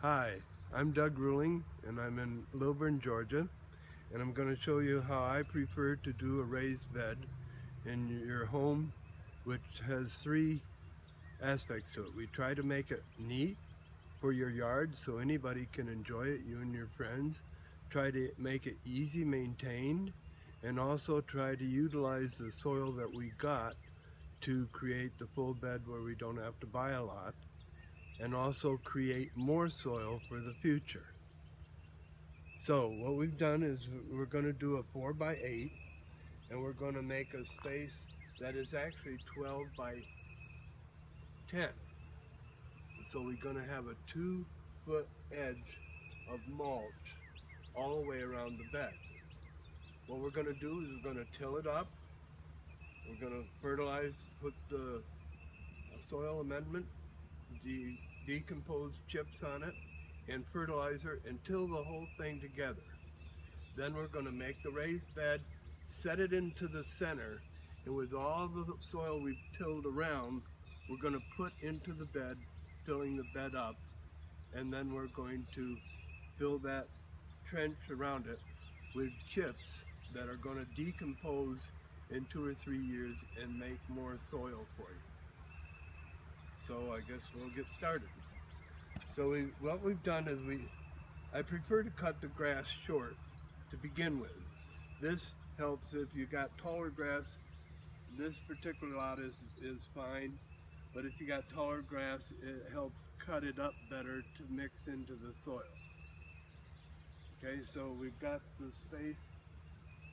Hi, I'm Doug Ruling and I'm in Lilburn, Georgia, and I'm going to show you how I prefer to do a raised bed in your home, which has three aspects to it. We try to make it neat for your yard so anybody can enjoy it, you and your friends. Try to make it easy maintained, and also try to utilize the soil that we got to create the full bed where we don't have to buy a lot, and also create more soil for the future. So what we've done is we're going to do a 4x8, and we're going to make a space that is actually 12 by 10. So we're going to have a 2-foot edge of mulch all the way around the bed. What we're going to do is we're going to till it up. We're going to fertilize, put the soil amendment, decomposed chips on it, and fertilizer, and till the whole thing together. Then we're going to make the raised bed, set it into the center, and with all the soil we've tilled around, we're going to put into the bed, filling the bed up, and then we're going to fill that trench around it with chips that are going to decompose in 2 or 3 years and make more soil for you. So I guess we'll get started. So what we've done is I prefer to cut the grass short to begin with. This helps if you got taller grass. This particular lot is fine, but if you got taller grass, it helps cut it up better to mix into the soil. Okay, so we've got the space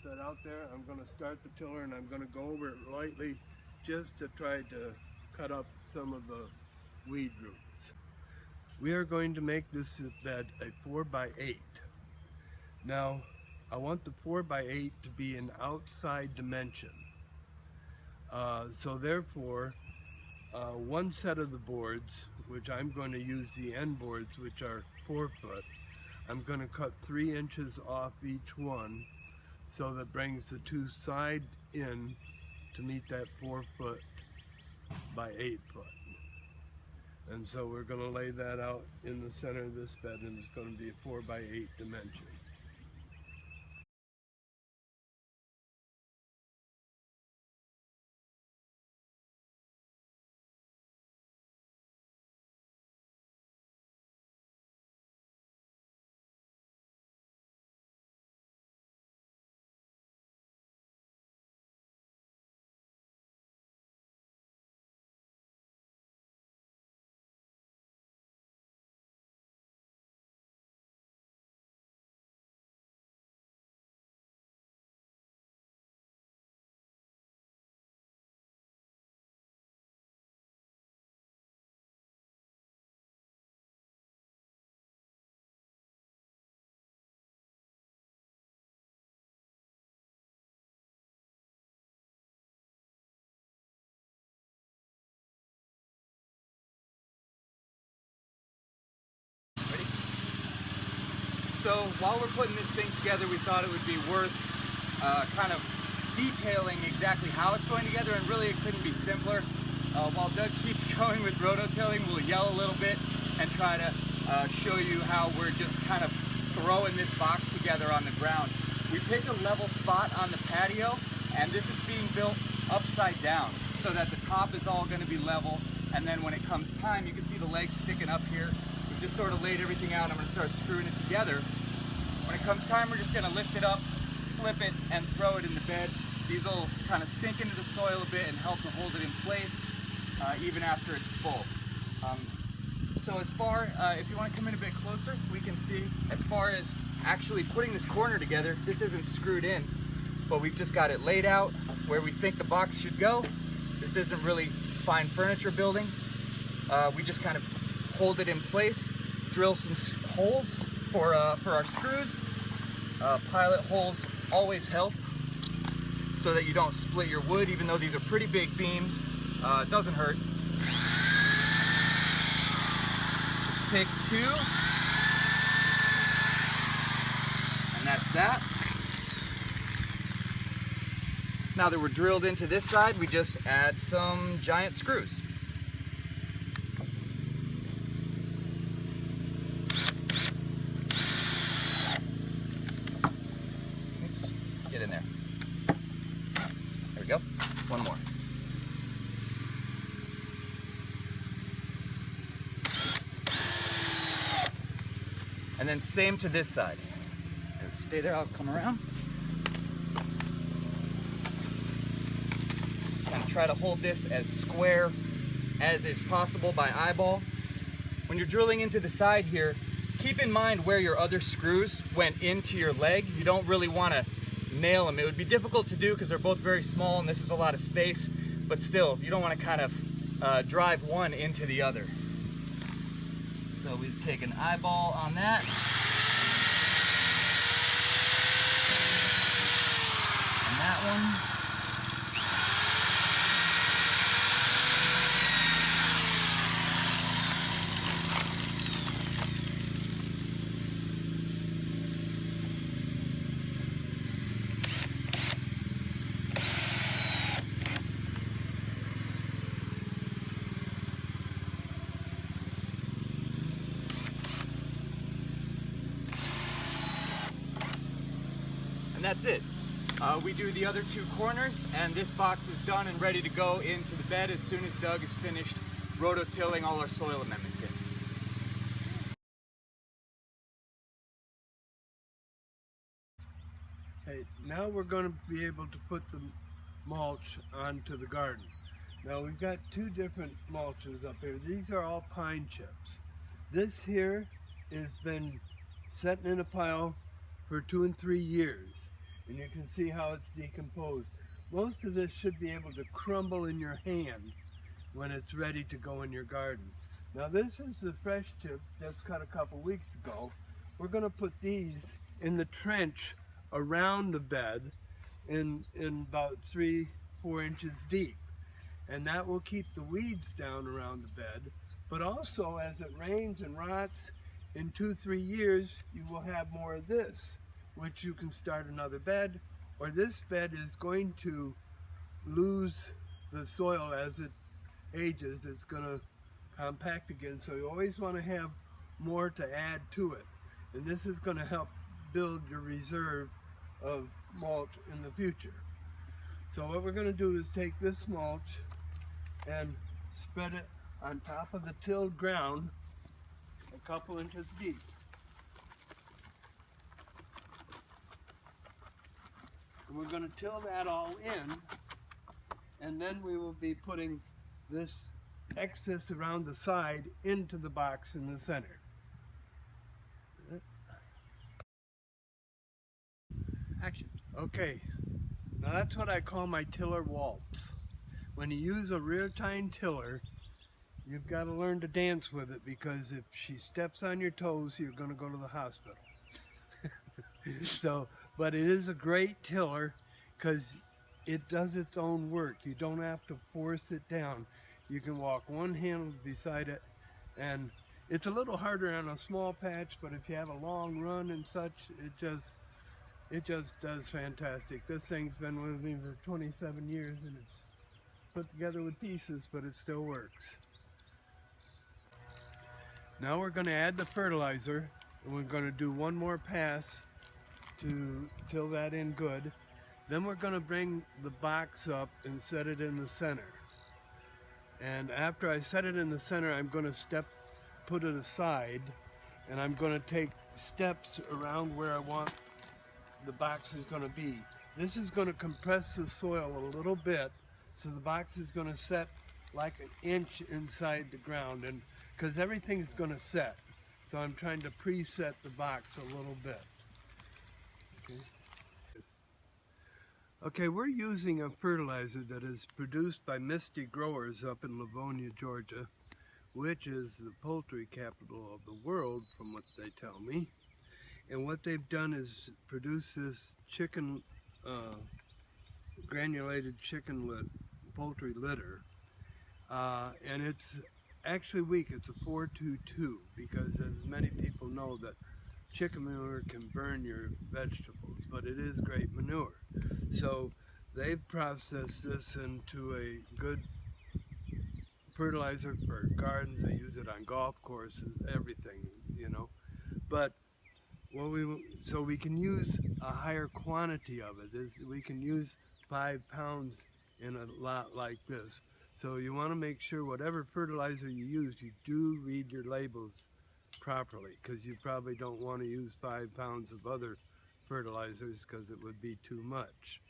set out there. I'm going to start the tiller and I'm going to go over it lightly just to try to cut up some of the weed roots. We are going to make this bed a 4x8. Now, I want the 4x8 to be an outside dimension. So therefore, one set of the boards, which I'm going to use the end boards, which are 4 foot, I'm going to cut 3 inches off each one, so that brings the two sides in to meet that 4 foot by 8 foot. And so we're going to lay that out in the center of this bed, and it's going to be a 4x8 dimension. So while we're putting this thing together, we thought it would be worth kind of detailing exactly how it's going together, and really it couldn't be simpler. While Doug keeps going with rototilling, we'll yell a little bit and try to show you how we're just kind of throwing this box together on the ground. We picked a level spot on the patio, and this is being built upside down so that the top is all going to be level, and then when it comes time, you can see the legs sticking up here. We've just sort of laid everything out. I'm going to start screwing it together. When it comes time, we're just going to lift it up, flip it, and throw it in the bed. These will kind of sink into the soil a bit and help to hold it in place even after it's full. So as far, if you want to come in a bit closer, we can see as far as actually putting this corner together, this isn't screwed in, but we've just got it laid out where we think the box should go. This isn't really fine furniture building. We just kind of hold it in place, drill some holes for our screws. Pilot holes always help so that you don't split your wood, even though these are pretty big beams. It doesn't hurt. Just pick 2, and that's that. Now that we're drilled into this side, we just add some giant screws. And then same to this side. Stay there, I'll come around. Just kind of try to hold this as square as is possible by eyeball. When you're drilling into the side here, keep in mind where your other screws went into your leg. You don't really want to nail them. It would be difficult to do because they're both very small and this is a lot of space, but still, you don't want to kind of drive one into the other. So we take an eyeball on that. And that one. And that's it. We do the other two corners, and this box is done and ready to go into the bed as soon as Doug is finished rototilling all our soil amendments in. Hey, now we're going to be able to put the mulch onto the garden. Now we've got two different mulches up here. These are all pine chips. This here has been sitting in a pile for 2 and 3 years, and you can see how it's decomposed. Most of this should be able to crumble in your hand when it's ready to go in your garden. Now this is the fresh chips just cut a couple weeks ago. We're going to put these in the trench around the bed in about 3-4 inches deep, and that will keep the weeds down around the bed. But also, as it rains and rots, in 2-3 years you will have more of this, which you can start another bed, or this bed is going to lose the soil as it ages. It's going to compact again, so you always want to have more to add to it, and this is going to help build your reserve of mulch in the future. So what we're going to do is take this mulch and spread it on top of the tilled ground a couple inches deep. And we're going to till that all in, and then we will be putting this excess around the side into the box in the center. Action. Okay, now that's what I call my tiller waltz. When you use a rear tine tiller, you've got to learn to dance with it, because if she steps on your toes, you're going to go to the hospital. So, but it is a great tiller because it does its own work. You don't have to force it down. You can walk one handle beside it, and it's a little harder on a small patch, but if you have a long run and such, it just does fantastic. This thing's been with me for 27 years, and it's put together with pieces, but it still works. Now we're going to add the fertilizer, and we're going to do one more pass to till that in good. Then we're going to bring the box up and set it in the center. And after I set it in the center, I'm going to put it aside, and I'm going to take steps around where I want the box is going to be. This is going to compress the soil a little bit, so the box is going to set like an inch inside the ground, and because everything's going to set, so I'm trying to preset the box a little bit. Okay, we're using a fertilizer that is produced by Misty Growers up in Livonia, Georgia, which is the poultry capital of the world, from what they tell me. And what they've done is produce this chicken, granulated chicken poultry litter, and it's actually weak. It's a 422, because as many people know that chicken manure can burn your vegetables, but it is great manure. So they've processed this into a good fertilizer for gardens. They use it on golf courses, everything, you know. But so we can use a higher quantity of it. We can use 5 pounds in a lot like this. So you want to make sure whatever fertilizer you use, you do read your labels properly, because you probably don't want to use 5 pounds of other fertilizers because it would be too much.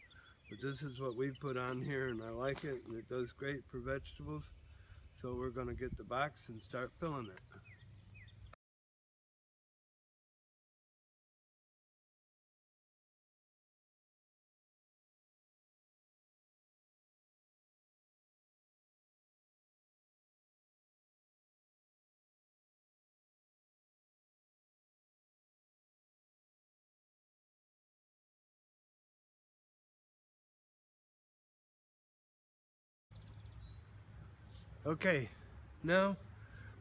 But this is what we put on here, and I like it, and it does great for vegetables. So we're going to get the box and start filling it. Okay, now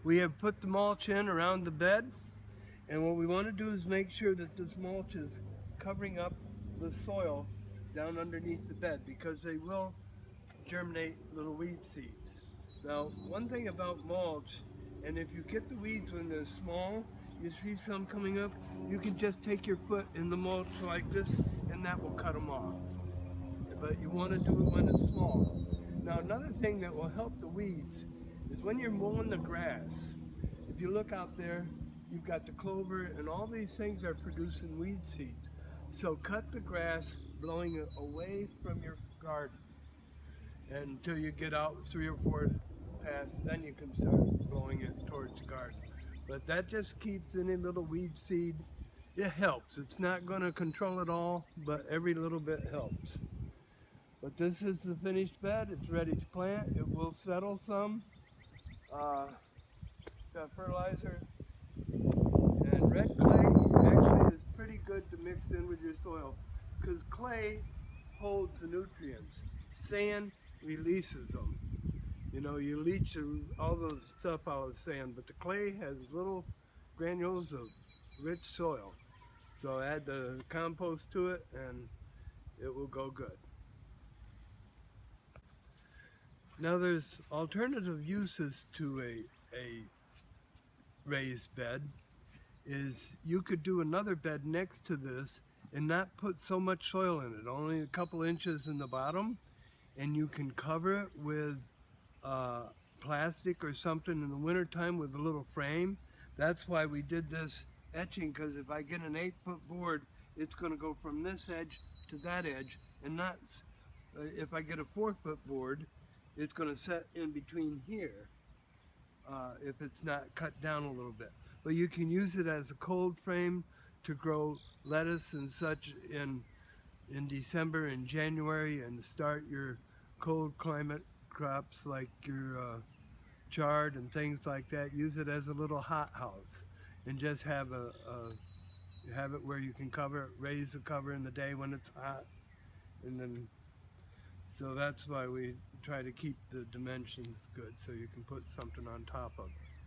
we have put the mulch in around the bed, and what we want to do is make sure that this mulch is covering up the soil down underneath the bed, because they will germinate little weed seeds. Now, one thing about mulch, and if you get the weeds when they're small, you see some coming up, you can just take your foot in the mulch like this, and that will cut them off. But you want to do it when it's small. Now, another thing that will help the weeds is when you're mowing the grass. If you look out there, you've got the clover, and all these things are producing weed seeds. So cut the grass, blowing it away from your garden, and until you get out 3 or 4 paths, then you can start blowing it towards the garden. But that just keeps any little weed seed. It helps. It's not going to control it all, but every little bit helps. But this is the finished bed. It's ready to plant. It will settle some. The fertilizer and red clay actually is pretty good to mix in with your soil, because clay holds the nutrients. Sand releases them. You know, you leach all those stuff out of sand, but the clay has little granules of rich soil. So add the compost to it and it will go good. Now there's alternative uses to a raised bed. Is you could do another bed next to this and not put so much soil in it, only a couple inches in the bottom, and you can cover it with plastic or something in the wintertime with a little frame. That's why we did this etching, because if I get an 8-foot board, it's going to go from this edge to that edge, and not if I get a 4-foot board, it's going to set in between here if it's not cut down a little bit. But you can use it as a cold frame to grow lettuce and such in December and January, and start your cold climate crops like your chard and things like that. Use it as a little hot house, and just have have it where you can cover it, raise the cover in the day when it's hot, and then so that's why we try to keep the dimensions good, so you can put something on top of it.